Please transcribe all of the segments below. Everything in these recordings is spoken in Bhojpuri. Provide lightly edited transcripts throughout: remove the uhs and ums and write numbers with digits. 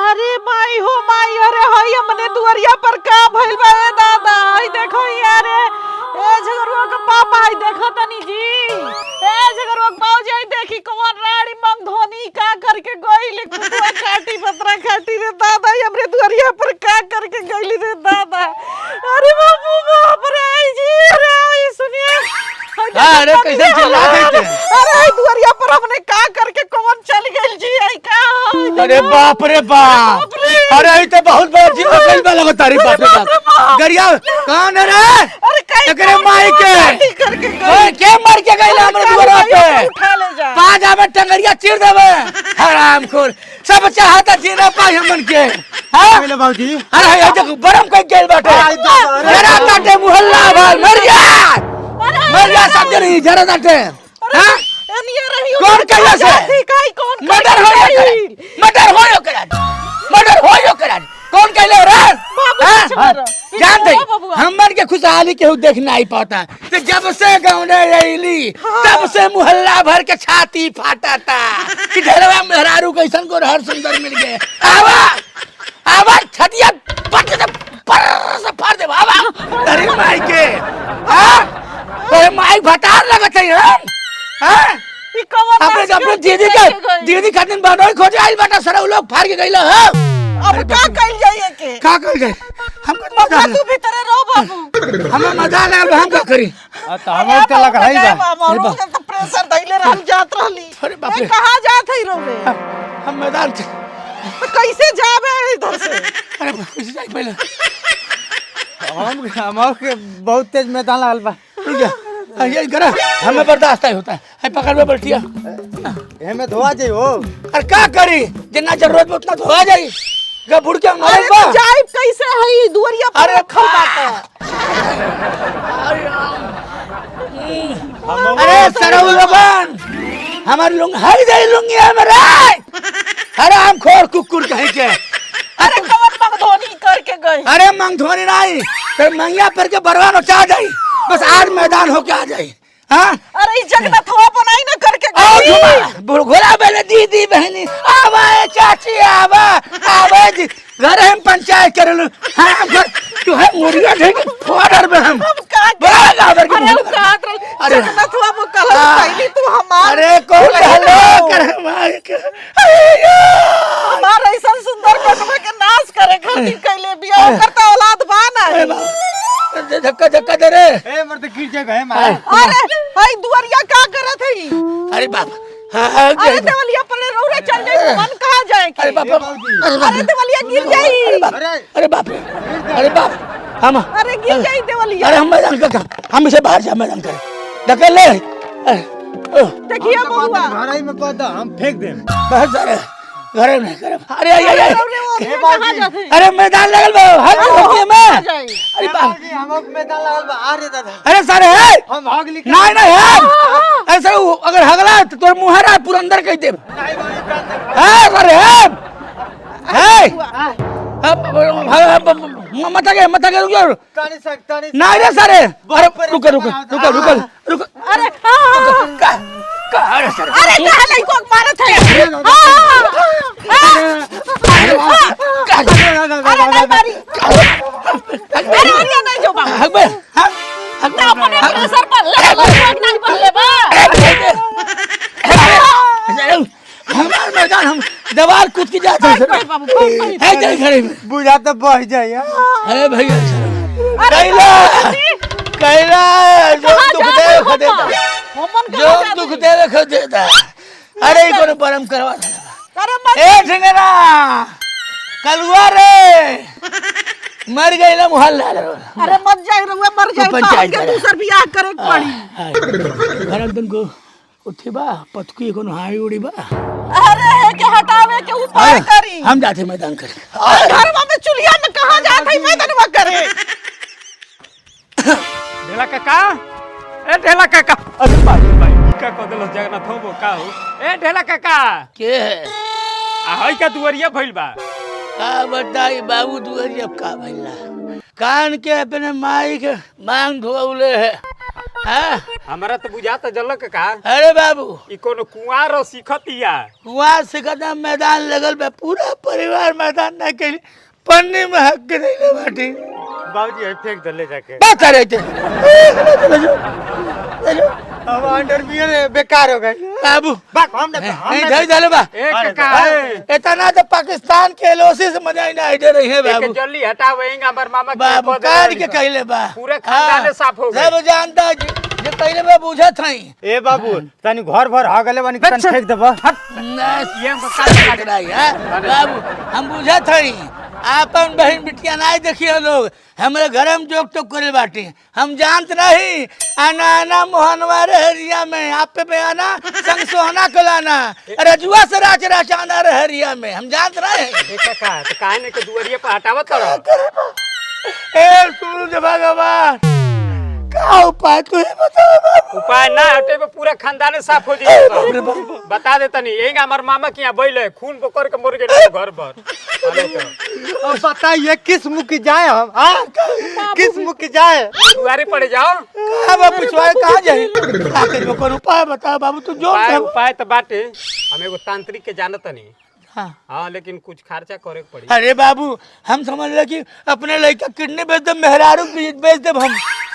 अरे माई हो माई, अरे हई हमने दुआरिया पर का भइल बा ए दादा, हई देखो यार ए झगरुआ के पापा, हई देखो तनी जी ए झगरुआ के बाबूजी, हई देखी कौन राड़ी मंग धोनी का करके गइल कुतवा काटी पत्रा काटी रे दादा, हमरे दुआरिया पर का करके गइल रे दादा। अरे बाबू बाप रे जी, अरे सुनिए अरे कैसे चिल्ला रहे थे? अरे दुआरिया पर हमने का करके कौन चल गइल जी, आई का? अरे बाप रे बाप, अरे आई तो बहुत बड़ा जीव गइल बा लगो तारी बाप रे बाप। गरिया कौन है रे? अरे कई एकरे माई के करके ओए के मर के गइल हमरे दुआरा पे? उठा ले जा, पाजा में टंगरिया चीर देबे हरामखोर, सब चाहता जीना पाई हमन के। हां पहले बाबूजी, अरे ये देखो बरम कई गेल बाटे, जरा ताटे मोहल्ला भर मर जा सब जरी जरा ताटे। हां एनिया रही कौन कहिया से? काई कौन मर्डर हो करा कौन कहले रे? जान दे हमन के खुशहाली केहू देख नहीं पाता, तो जब से गाँव ने रही तब से मोहल्ला भर के छाती फाटा था कि ढेरवा मेहरारू कैसन को हर सुंदर मिल गए। आवा आवा छतिया पट से पर से फाड़ दे बाबा अरे माई के। हां कोई माई भटार लगत है हम। हां ई कौन अपने दीदी खातिर बनोई खोजे आइल बाटा, सारा लोग फाड़ के गइल ह। अब का कइल जाइए के? का कर गए हमको मजा बाबा तू भीतर रहो बाबू, हमें मजा लगा, हम का करी? तो हमर के लग रही बा। मारो तो प्रेशर दैले रहल जात रहली। अरे बाप रे, कहां जात है रोवे? हम मैदान थे। तो कैसे जाबे इधर से? अरे कैसे जाए पहले? हम के बहुत तेज मैदान लागल बा। रुक जा, ये करा हमें बर्दाश्त नहीं होता है, पकड़ में बैठिया। एमे धोआ जाई हो। अरे का करी, जितना जरूरत में उतना धोआ जाई, का बुड़ के मरे अरे बा। तू जाइब कैसे है दुआरिया पर? अरे रखल बाटे। अरे सरऊ लबन हमार लुंग हर जाई लुंगी हमारे। अरे हम खोर कुकुर कहीं के। अरे कवन मगधोनी करके गए? अरे मंगधोनी नहीं, फिर मंगिया पर के बरवान उचा जाई, बस आज मैदान होके आ जाई। हाँ अरे इस जगह थवा बनाई ना करके गई। घोड़ा बहने दीदी बहनी आवा चाची आवा आवा जी घर हम पंचायत कर लो। हाँ घर तू है मुर्गा ढेक फोड़र में हम बड़ा गाबर के मुंह अरे जगह थवा वो कलर पहली तू हमार। अरे कौन हेलो कर हमारे हमार ऐसा सुंदर बेटवा के नाश करे खातिर कैले बिया करता औलाद बाना। धक्का धक्का दे रे। ए मर्द गिर जाए मारे। अरे भाई दुआरिया का करत है? अरे बाप हाँ अरे देवलिया पर रौरा चल जाए, मन कहां जाए के? अरे बाप अरे देवलिया गिर जाई। अरे बाप अरे बाप हम अरे गिर जाई देवलिया। अरे हम मैदान का हम इसे बाहर जा मैदान करे धकेल ले। देखिए बबुआ घर में कह दो हम फेंक देम। बाहर जा रे घरे में करे। अरे कहां जाते? अरे मैदान लगल बा हम होती में। अरे बाप हम मैदान लागल बा। अरे दादा अरे सारे है हम भाग लिख नहीं नहीं है ऐसे अगर हगला तो तोर मुहरा पूरा अंदर कह दे। हां सारे है मत के रुक जाओ तानी सकतानी नहीं रे सारे। अरे रुक रुक रुक रुक रुक अरे कहां रे सारे? अरे कहां नहीं को मारत है? अरे नहीं मारी। अरे नहीं जो बाबू हगबे ना अपने प्रेशर पर ले नहीं पर ले बा। हमार मैदान हम दीवार कूद के जाते हैं सर। बाबू है तेरे घरे में बुझा तो बह जाए। अरे भैया अरे कैला जो दुख दे खदेता मोमन जो दुख दे खदेता। अरे कोनो परम करवा। अरे ए झिंगना कलुआ रे मर गई ना मोहल्ला। अरे मत जाए रुए मर जाए पंचायत तो दूसर बियाह करे के पड़ी। घर तुमको उठी बा पतकी कोनो हाई उड़ी बा। अरे के हटावे के उपाय करी। हम जाते मैदान करे। घर में चुलिया में कहां जात है मैदान में करे? ढेला काका ए ढेला काका। अरे भाई का कदल जगन्नाथ हो का हो? ए ढेला काका के आ हई का दुवरिया भइल बा। का बताई बाबू दुआरिया का भइला कान के अपने माई के मांग धोले है। हाँ? हमारा तो बुझाता जलक का अरे बाबू ई कोनो कुंवार सीखतिया। वहाँ से कदम मैदान लगल बा, पूरा परिवार मैदान ना के पन्नी में हक के नहीं ले बाटी। बाबूजी ये फेंक दे ले जाके। बात रहे थे अब अंडरवियर बेकार हो गए बाबू बाक हम नहीं धई धले बा एक का है इतना तो पाकिस्तान के एलओसी से मजा ही नहीं दे रही है एक बाबू। जल्दी हटावेंगे हमर मामा के बाबू पद काट ले के ली। कहले बा पूरे खानदाने साफ हो गए। सब जानता है जो कहले बा बुझत हई ए बाबू तनी घर भर हा गले बानी तनी फेंक देबा ये हमको काट के रही है बाबू। हम बुझत हई आपन बहन बिटिया नहीं देखिए लोग हमारे घर में जोक तो करे बाटी। हम जानत नहीं आना आना मोहनवा रहरिया में आप पे आना संग सोहना कलाना रजुआ से राच राचाना रहरिया में हम जानत रहे। एक का तो काहे के दुआरिये पर हटावत करो। ए सूरज भगवान का उपाय तू ही बता बाबू। उपाय ना हटे पे पूरा खानदाने साफ हो जाए। बता दे तनी यही हमार मामा के यहाँ बैले खून बकर के मर गए घर पर। अब बताइए किस मुख की जाए हम हां किस मुख की जाए दुआरे पड़े जाओ। कहां बा पुछवाए कहां जाई आखिर में कोई उपाय बता बाबू तू जो उपाय तो बाटे हम एगो तांत्रिक के जानत नहीं। हाँ। हाँ लेकिन कुछ खर्चा करे के पड़ी। अरे बाबू हम समझ ले कि अपने लड़का किडनी बेच दे मेहरारू बेच दे हम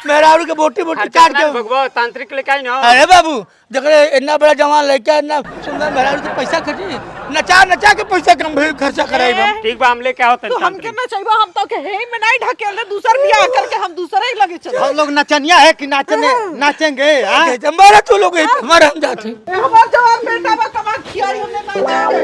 मेहरारू के बोटी बोटी खर्चा काट ना के भगवा तांत्रिक लेके आई ना। अरे बाबू देख रहे इतना बड़ा जवान लड़का इतना सुंदर मेहरारू से पैसा खर्ची नचा नचा के पैसा कम खर्चा कराई हम। ठीक बा हम लेके आओ तो हमके ना चाहिए हम तो के हे में नहीं ढकेल दे दूसर बियाह करके हम दूसरे ही लगे चल। हम लोग नचनिया है कि नाचने नाचेंगे हां हमारा तू लोग हमारा हम जाते हमार जवान बेटा बा कमा खियाई हमने नहीं जाके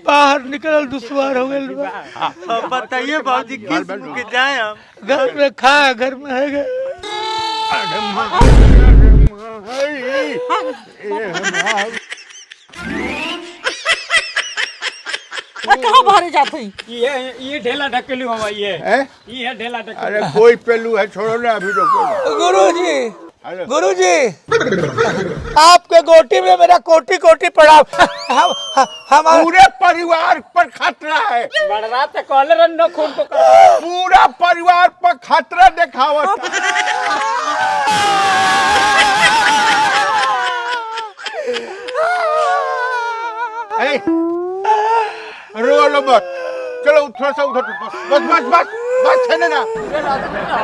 बाहर निकल दुश्वार हो गए अब बताइए बाबूजी किस मुख की जाए हम घर में खा घर में है गए। कहां बाहर जात हई ये ढेला ढकेली हो ये हैं? ये ढेला ढकेली। अरे कोई पहलू है छोड़ो ना अभी रोको। गुरुजी गुरुजी आपके गोटी में मेरा कोटी कोटी पड़ा हमारे पूरे परिवार पर खतरा है। बड़रा ते कहले रन न खून को कर। पूरा परिवार पर खतरा दिखावत है। रो लो मत चलो थोड़ा सा उधर बस बस बस बस है ना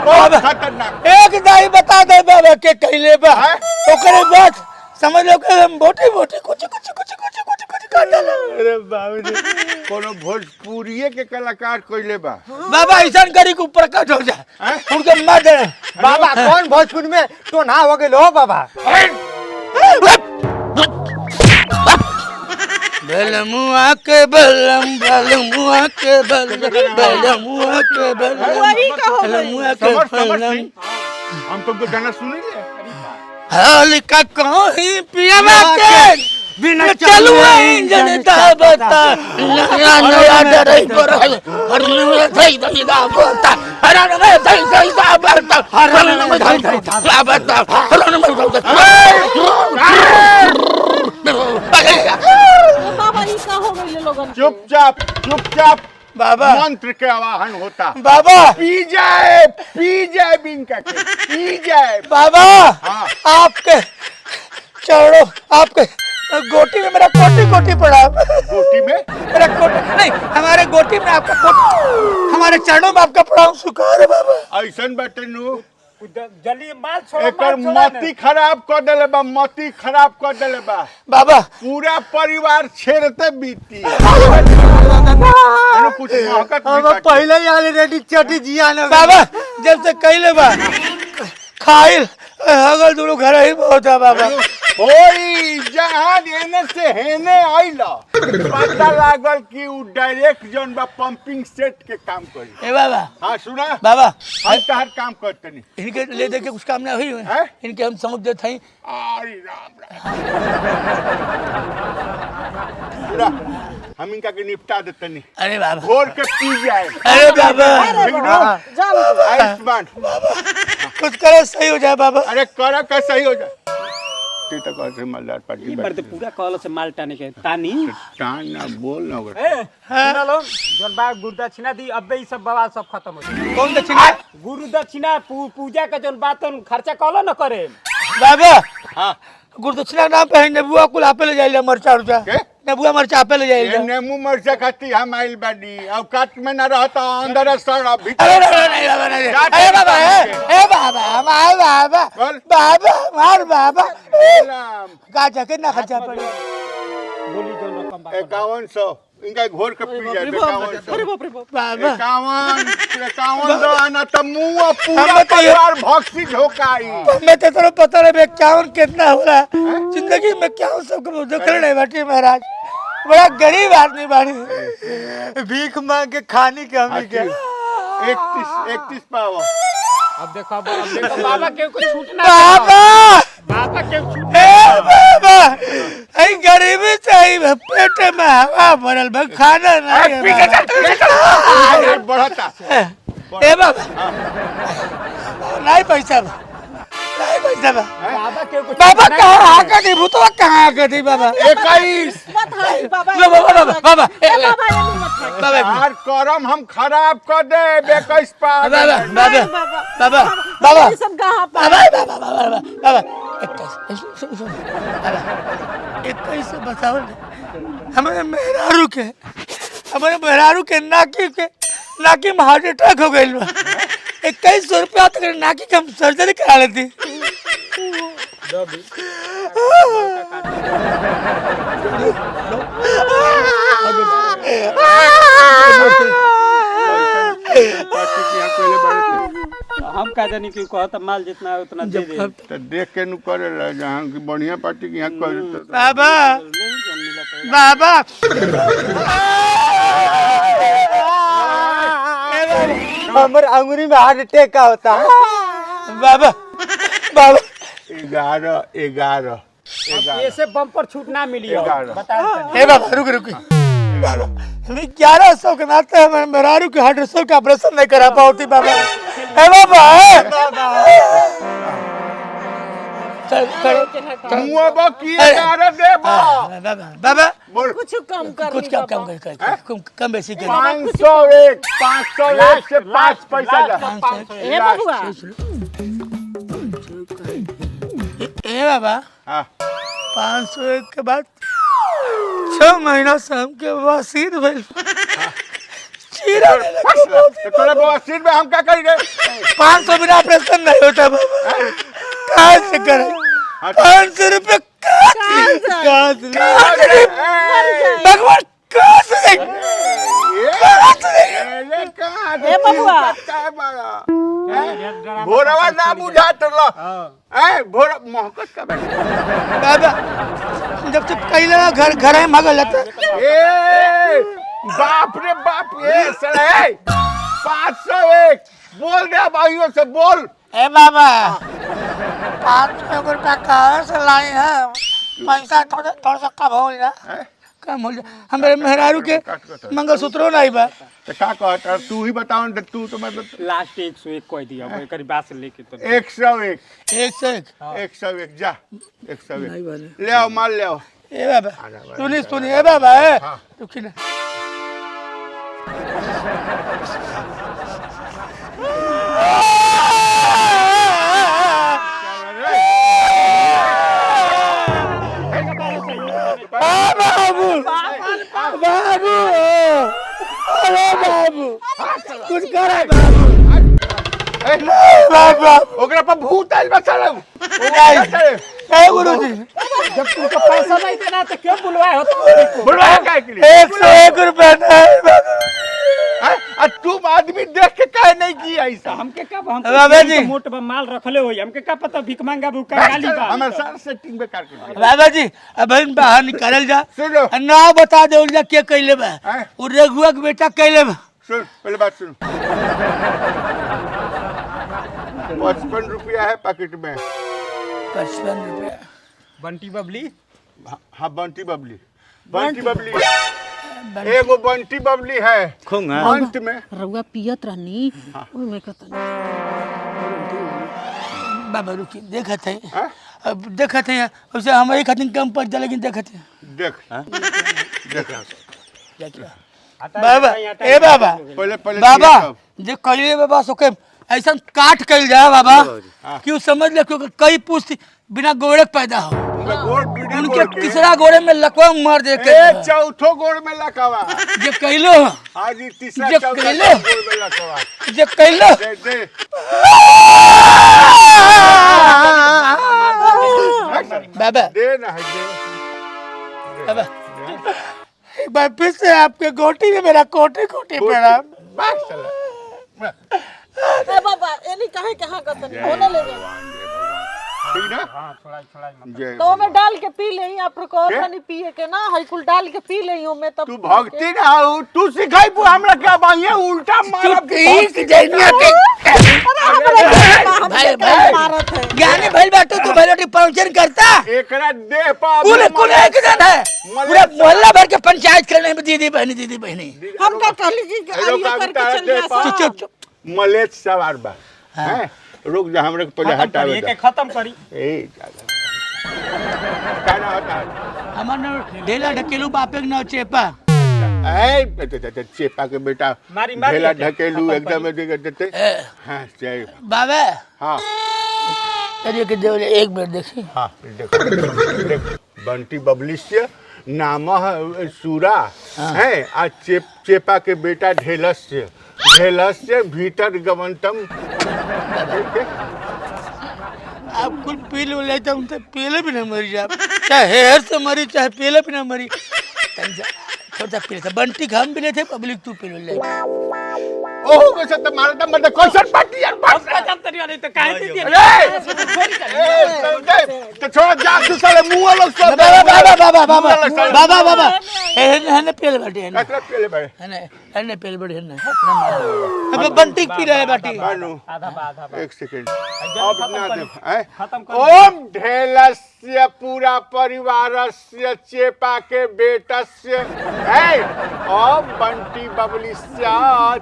बहुत खतरनाक। एक दाई बता दे बाबा के कहले बा हैं? ओकरे बाद समझ लो कि हम बोटी बोटी कुछ कुछ कुछ कुछ कुछ कुछ काट डाला। अरे बाबूजी कोनो भोजपुरिये के कलाकार कइले बा। बाबा ऐसा करी के ऊपर कट हो जाए हैं? उनके मार दे। बाबा कौन भोजपुरी में तो ना हो गए लो बाबा बलमुआ के बलम बलमुआ के बलम बलमुआ के वही का हो गई। बलमुआ के समझ समझ बलम नहीं हम तुमको गाना सुनेंगे। हाल का कहीं पियावा के बिना चलू इंजन दाबता नया नया डरई पर हर में थई थई दाबता हर में थई थई दाबता हर में थई थई दाबता हर में थई बाबा ई का हो गई लोगन चुपचाप चुपचाप बाबा मंत्र के आवाहन होता। बाबा पी जाए बिनका के पी जाए। बाबा हाँ। आपके चरणों आपके गोटी में मेरा कोटी कोटी पड़ा गोटी में मेरा कोटी नहीं हमारे गोटी में आपका कोटी हमारे चरणों में आपका पड़ा सुखार है बाबा। ऐसन बाटे नु जल्दी माल छोड़ो एकर मती खराब कर देले बा मती खराब कर देले बा। बाबा पूरा परिवार छेड़ते बीती कुछ महकत नहीं हम बाटे। पहले ही ऑलरेडी चटी जिया ना बाबा जब से कहले बा खाइल अगल दोनों घर ही बहुत है बाबा। होई जहां एने से हेने आइला पता लागल कि उ डायरेक्ट जन बा पंपिंग सेट के काम करी। ए बाबा हां सुना बाबा हम तहर काम करते नहीं। इनके ले दे के कुछ काम नहीं हुई हैं? इनके हम समझ देते हैं अरे राम राम हम इनका के निपटा देते नहीं। अरे बाबा घोर के पी जाए। अरे बाबा ठीक ना? जाओ आयुष्मान कुछ करे सही हो जाए बाबा। अरे कर का सही हो जाए। ते तक ऐसे मालदार पार्टी ये मर्द पूरा कॉल से माल टाने के तानी टान ना बोल ना ओकरा। ए सुना लो जोन बा गुरु दक्षिणा दी अबे ई सब बवाल सब खत्म हो जाई। कौन दक्षिणा? गुरु दक्षिणा पूजा का जोन बात खर्चा कॉलो न करे बाबा हां गुरुदक्षिणा के नाम पे है नेबुआ कुल आपे ले जाइले मरचा रुचा के? नेबुआ मरचा आपे ले जाइले। नेमू मरचा खाती हम आइल बाडी और काट में ना रहता अंदर सड़ भीतर। अरे नहीं बाबा नहीं अरे बाबा ए बाबा मार बाबा बोल। बाबा मार बाबा सलाम गाजा कितना खर्चा पड़ी? बोली जोन रकम बा 5100 इनका घोर के पी जाए 5100 अरे बाप रे बाप बाबा 51 दो आना तो मुंह पूरा हमें तो ये- परिवार भक्ति झोकाई। मैं तो तेरे पता नहीं बे क्यावन कितना हो रहा है जिंदगी में क्या सबको दुखड़ नहीं बैठी महाराज बड़ा गरीब आदमी बाड़ी भीख मांग के खाने के हमें क्या 31 पावा। अब देखो बाबा के कुछ छूट ना बाबा बाबा के छूट ए बाबा ऐ गरीबी चाहिए पेट में हवा भरल बा खाना नहीं है बढ़ता ए बाबा नहीं पैसा बा नहीं पैसा बा बाबा के कुछ बाबा कहाँ आके दी भूतवा कहाँ आके दी बाबा 21 मत हाय बाबा लो बाबा बाबा ए ए बाबा ये नहीं मत हाय बाबा यार करम हम खराब कर दे 21 पावा। बाबा बाबा बाबा बाबा बाबा ये सब कहां पा बाबा बाबा बाबा बाबा 21 सुन बाबा 21 से बताओ हमारे मेहरारू के नाकी में हार्ट अटैक हो गई 2100 रुपया तक नाकी की हम सर्जरी करा लेती। पार्टी के यहाँ पहले बड़े थे हम कह देनी कि कहता माल जितना है उतना दे दे तो देख के नु करे ला जहाँ की बढ़िया पार्टी के यहाँ करे तो बाबा नहीं जोन मिला तो बाबा हमारे अंगुरी में हार्ट अटैक का होता है। बाबा बाबा 11 ऐसे बम्पर छूट ना मिली हो 11 बता दे हे बाबा रुक 1100 के नाते हमारे मेहरारू के हार्ट अटैक का ऑपरेशन नहीं करा पाती बाबा हे बाबा चल चल मुआ बा की 11 दे बा बाबा बाबा बोल कुछ कम कर कुछ कम बेसी कर 501 से 5 पैसा जा ए बबुआ ए बाबा हां 501 के बाद 6 महीना से हमके वसीर भइल चीरा तो तोरा बवासीर में हम क्या करेंगे 500 बिना ऑपरेशन नहीं होता बाबा कहाँ से करे 500 रुपये कहाँ से भगवान कहाँ से ए बबुआ भोरवा ना बुझा तो लो भोर मोहब्बत का बाबा जब से पहले घर में मगल था ए बाप रे बाप ये सड़े 501 बोल दे भाइयों से बोल ए बाबा 500 रुपया कहाँ से लाए हैं पैसा थोड़ा सा कम हो गया कम हो जाए हमारे मेहरारू के मंगलसूत्रों नहीं बा तो क्या कहता तू ही बताओ तू तो मतलब लास्ट 101 कह दिया वो करीब बात से लेके तो 101 101 जा 101 ले आओ माल ले आओ ए बाबा सुनी ए बाबा है रुकी ना बाबू बाबू अरे बाबू कुछ करे बाबू ओकरा पर भूत आइल बा साला ए गुरुजी जब तुमको पैसा नहीं देना तो क्यों बुलवाए हो तुम बुलवाया काय के लिए 101 रुपया नहीं बाबू आ तुम आदमी देख के काहे नहीं किया ऐसा हमके का हम बाबा जी। मोट माल रखले होई हमके का पता भिख मांगा बुका गाली बा हमारे साथ सेटिंग बेकार कर दिया बाबा जी अब इन बाहर निकालल जा सुनो ना बता दे जा के कैले बा हैं? उ रघुआ के बेटा कैले बा सुन पहले बात सुन 55 रुपया है पैकेट में 55 रुपया बंटी बबली हाँ बंटी बबली एगो बंटी बबली है अंत में रउआ पियत रहनी ओइ में कहता बाबा रुकी देखत है हैं? अब देखते हैं उसे हमारी खातिर कम पड़ जाए लेकिन देखते हैं देख बाबा ए बाबा पहले बाबा देख अब। जे कइले बाबा सोके ऐसा काट कइल जाए बाबा कि उ समझ ले क्योंकि कई पुष्ट बिना गोड़े के पैदा हो उनका गोड़ पीढ़ी उनके गोड़ के। तीसरा गोड़े में लकवा मार दे के ए चौथो गोड़ में लकवा जे कइलो आज ई तीसरा जे चौथा कैले। गोड़ में लकवा जे कइलो दे दे बाबा दे ना है दे बाबा एक बार फिर से आपके गोटी में मेरा कोटी कोटी पड़ा बात चला ए बाबा एनी काहे कहां गतन होने ले जा ठीक ना हां छोड़ा जय तो में डाल के पी लेही आप को नहीं पिए के ना हई कुल डाल के पी लेही में तब तू भक्ति ना हो तू सिखाई पू हमरा क्या बाइए उल्टा मारा चुप जैनिया के भाई भाई मारत है ज्ञानी भाई बाटो तू भाई रोटी पंचर करता एकरा दे पा पूरे कुल एक जन है पूरा मोहल्ला भर के पंचायत करने में दीदी बहनी हम का कहली कि हेलो, आइयो करके कविता चल दे जा पा। सब। चुप मलेच सवार बा हैं रुक जा हमरे को पहले हटावे के खत्म करी ए कहना होता है हमार ढेला ढकेलू बापे के न चेपा ए चेपा के बेटा मारी ढेला के। ढकेलू एकदम देते हां जय बाबा हां चलिए के देवले एक मिनट देखी हाँ देख बंटी बबलिश्य नाम है सूरा है आ चेपा के बेटा ढेलस्य भीतर गवंतम आप कुल पी लो ले तो उनसे पीले भी ना मरी जा चाहे हेर से मरी चाहे पीले भी ना मरी थोड़ा पी लेते बंटी हम भी नहीं थे पब्लिक तू पी लो ले ओहो कैसे तो मारता मतलब कौन पार्टी यार हम का जानते नहीं तो काहे दे तो छोड़ जा तू साले मुंह लोग सब बाबा हने पेल बाटी हने कतरा पहले भाई हने पेल बाटी हने अब बंटी पी रहे बाटी बानू आधा एक सेकंड अब ना दे खत्म कर ओम ढेलस्य पूरा परिवारस्य चेपा के बेटस्य है ओम बंटी बबलिस्य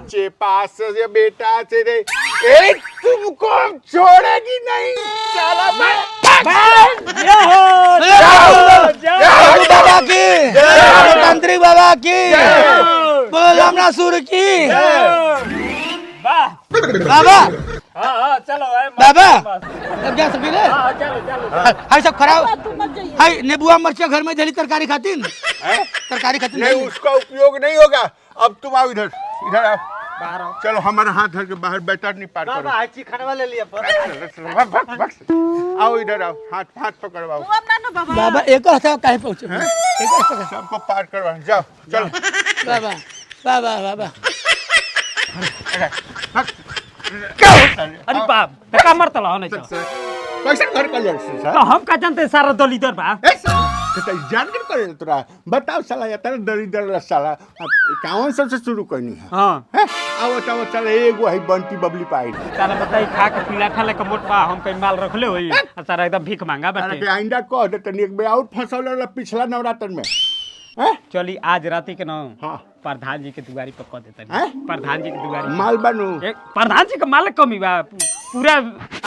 चेपा से बेटा से रे एक तुमको छोड़ेगी नहीं साला मैं बाबा की तांत्रिक बाबा की बोल रामना सूर की वाह बाबा हां चलो बाबा अब जा सकी रे चलो हाय सब खराब तू मत जाइए हाय नेबुआ मरचा घर में धली तरकारी खातीन तरकारी खातीन नहीं उसका उपयोग नहीं होगा अब तुम आओ इधर इधर आओ बाहर आओ चलो हमारा हाथ धर के बाहर बैठा नहीं पार करो आची खाने वाले लिए पर आओ इधर आओ हाथ हाथ पकड़वाओ तू अब ना बाबा बाबा एक हफ्ता काहे पहुंचे एक हफ्ता सबको पार करवा जाओ चलो बाबा बाबा बाबा अरे बाप का मरता ला नहीं कैसे घर का लड़ तो हम का जानते सारा दलिदर बा जान कर करे तोरा बताओ साला या तेरा दरिद्र साला कावन सबसे शुरू करनी है हां हैं? आओ चाओ चल एगो है बंटी बबली पाई साला बताई खा के पीला खा ले के मोट बा हम कहीं माल रखले होई सारा एकदम भीख मांगा अरे बाटे बे आइंदा कह दे तनी एक बे आउट फंसौल रहा पिछला नवरात्र में हैं चली आज राती के ना हां प्रधान जी के दुआरी पर कह देता हैं? प्रधान जी के दुआरी माल बनू एक प्रधान जी का मालिक कमी बा पूरा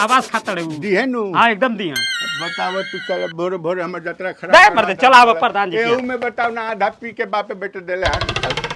आवाज खातर है दी है नु हां एकदम दी हां बताओ तू चल भोर भोर हमर यात्रा दे खराब मर दे चला अब प्रधान जी एहू के में बताओ ना आधा पी के बापे बेटे देले हाथ